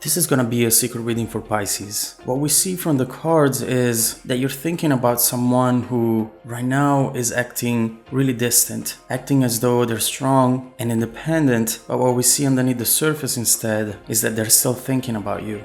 This is gonna be a secret reading for Pisces. What we see from the cards is that you're thinking about someone who right now is acting really distant, acting as though they're strong and independent, but what we see underneath the surface instead is that they're still thinking about you.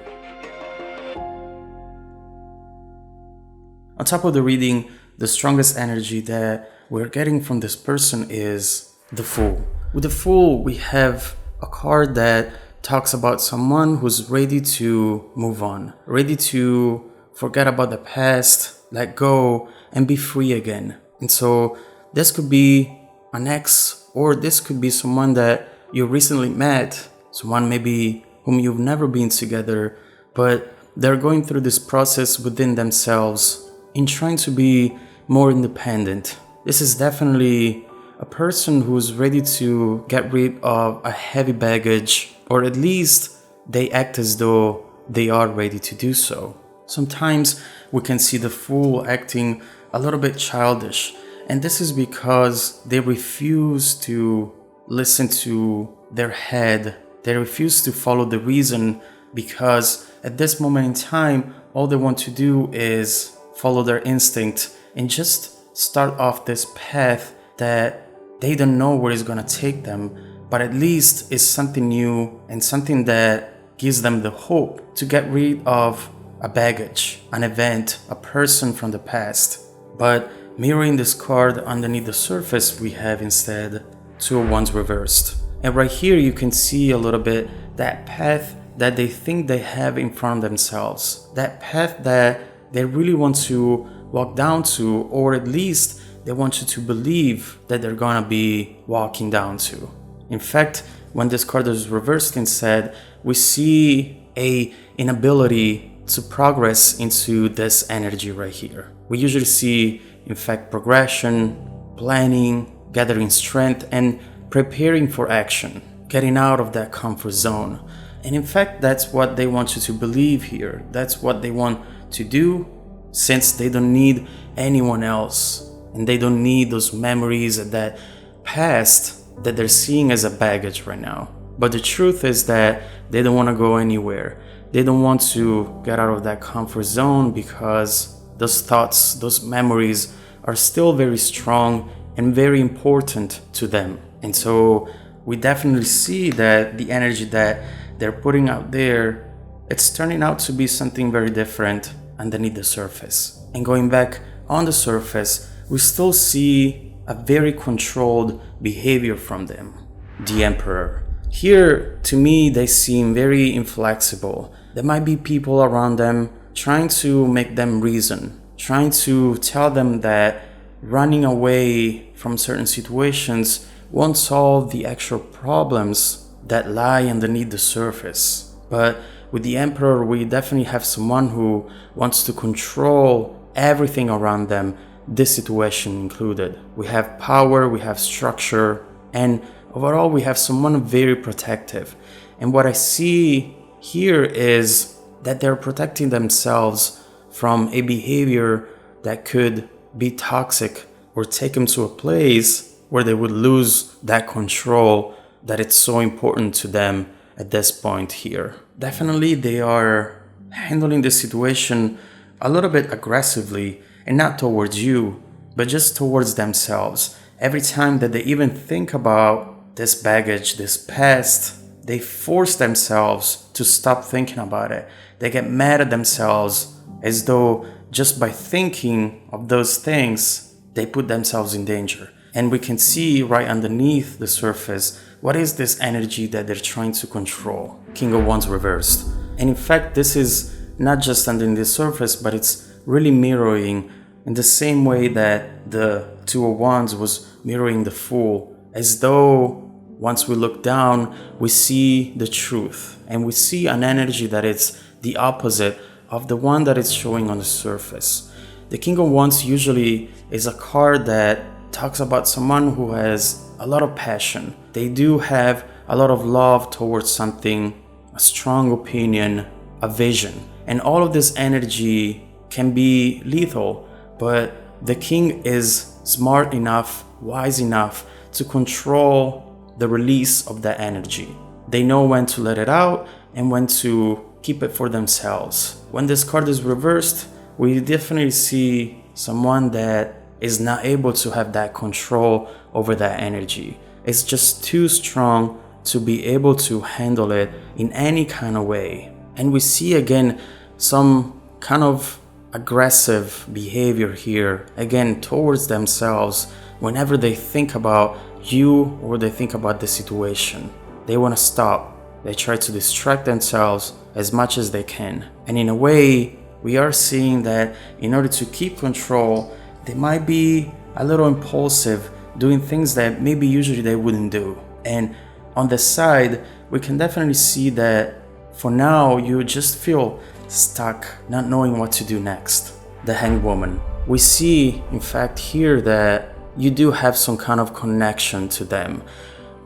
On top of the reading, the strongest energy that we're getting from this person is the Fool. With the Fool, we have a card that talks about someone who's ready to move on, ready to forget about the past, let go, and be free again. And so this could be an ex, or this could be someone that you recently met, someone maybe whom you've never been together, but they're going through this process within themselves in trying to be more independent. This is definitely a person who's ready to get rid of a heavy baggage, or at least they act as though they are ready to do so. Sometimes we can see the Fool acting a little bit childish, and this is because they refuse to listen to their head. They refuse to follow the reason, because at this moment in time, all they want to do is follow their instinct and just start off this path that they don't know where it's gonna take them, but at least it's something new and something that gives them the hope to get rid of a baggage, an event, a person from the past. But mirroring this card underneath the surface, we have instead Two of Wands reversed. And right here you can see a little bit that path that they think they have in front of themselves, that path that they really want to walk down to, or at least they want you to believe that they're gonna be walking down to. In fact, when this card is reversed instead, we see an inability to progress into this energy right here. We usually see, in fact, progression, planning, gathering strength, and preparing for action, getting out of that comfort zone. And in fact, that's what they want you to believe here. That's what they want to do, since they don't need anyone else. And they don't need those memories of that past that they're seeing as a baggage right now. But the truth is that they don't want to go anywhere. They don't want to get out of that comfort zone, because those thoughts, those memories are still very strong and very important to them. And so we definitely see that the energy that they're putting out there, it's turning out to be something very different underneath the surface. And going back on the surface, we still see a very controlled behavior from them. The Emperor. Here, to me, they seem very inflexible. There might be people around them trying to make them reason, trying to tell them that running away from certain situations won't solve the actual problems that lie underneath the surface. But with the Emperor, we definitely have someone who wants to control everything around them, this situation included. We have power, we have structure, and overall we have someone very protective. And what I see here is that they're protecting themselves from a behavior that could be toxic or take them to a place where they would lose that control that it's so important to them at this point here. Definitely they are handling this situation a little bit aggressively, and not towards you, but just towards themselves. Every time that they even think about this baggage, this past, they force themselves to stop thinking about it. They get mad at themselves, as though just by thinking of those things, they put themselves in danger. And we can see right underneath the surface, what is this energy that they're trying to control? King of Wands reversed. And in fact, this is not just underneath the surface, but it's really mirroring in the same way that the Two of Wands was mirroring the Fool, as though once we look down, we see the truth, and we see an energy that is the opposite of the one that is showing on the surface. The King of Wands usually is a card that talks about someone who has a lot of passion. They do have a lot of love towards something, a strong opinion, a vision. And all of this energy can be lethal, but the king is smart enough, wise enough to control the release of that energy. They know when to let it out, and when to keep it for themselves. When this card is reversed, we definitely see someone that is not able to have that control over that energy. It's just too strong to be able to handle it in any kind of way. And we see again some kind of aggressive behavior here, again towards themselves, whenever they think about you or they think about the situation. They want to stop. They try to distract themselves as much as they can. And in a way, we are seeing that in order to keep control, they might be a little impulsive, doing things that maybe usually they wouldn't do. And on the side, we can definitely see that for now, you just feel stuck, not knowing what to do next. The Hanged Woman. We see, in fact, here that you do have some kind of connection to them.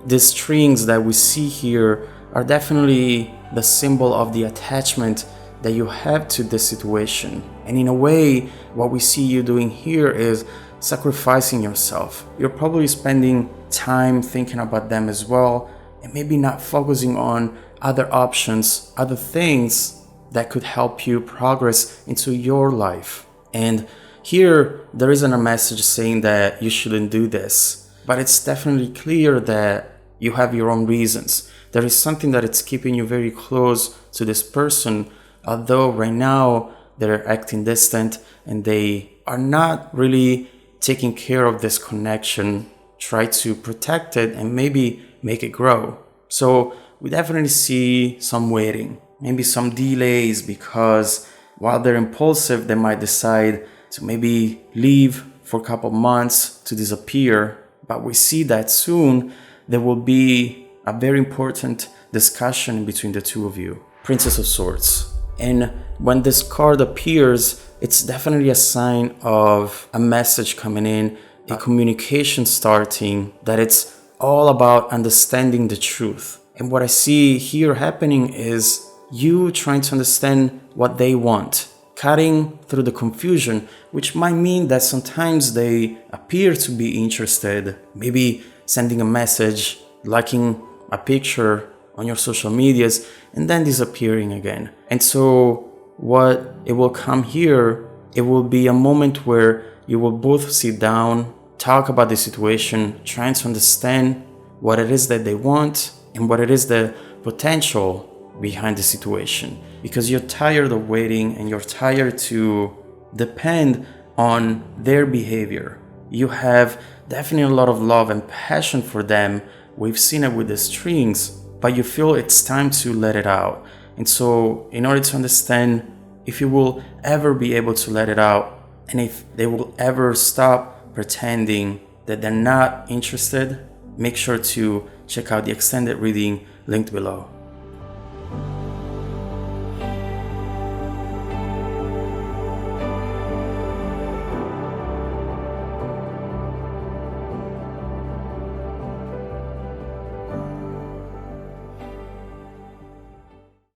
These strings that we see here are definitely the symbol of the attachment that you have to this situation. And in a way, what we see you doing here is sacrificing yourself. You're probably spending time thinking about them as well, and maybe not focusing on other options, other things that could help you progress into your life. And here, there isn't a message saying that you shouldn't do this, but it's definitely clear that you have your own reasons. There is something that it's keeping you very close to this person, although right now they're acting distant and they are not really taking care of this connection, try to protect it and maybe make it grow. So we definitely see some waiting, maybe some delays, because while they're impulsive, they might decide to maybe leave for a couple months, to disappear. But we see that soon there will be a very important discussion between the two of you. Princess of Swords. And when this card appears, it's definitely a sign of a message coming in, a communication starting, that it's all about understanding the truth. And what I see here happening is you trying to understand what they want, cutting through the confusion, which might mean that sometimes they appear to be interested, maybe sending a message, liking a picture on your social medias, and then disappearing again. And so what it will come here, it will be a moment where you will both sit down, talk about the situation, trying to understand what it is that they want and what it is the potential behind the situation. Because you're tired of waiting and you're tired to depend on their behavior. You have definitely a lot of love and passion for them. We've seen it with the strings, but you feel it's time to let it out. And so in order to understand if you will ever be able to let it out, and if they will ever stop pretending that they're not interested, make sure to check out the extended reading linked below.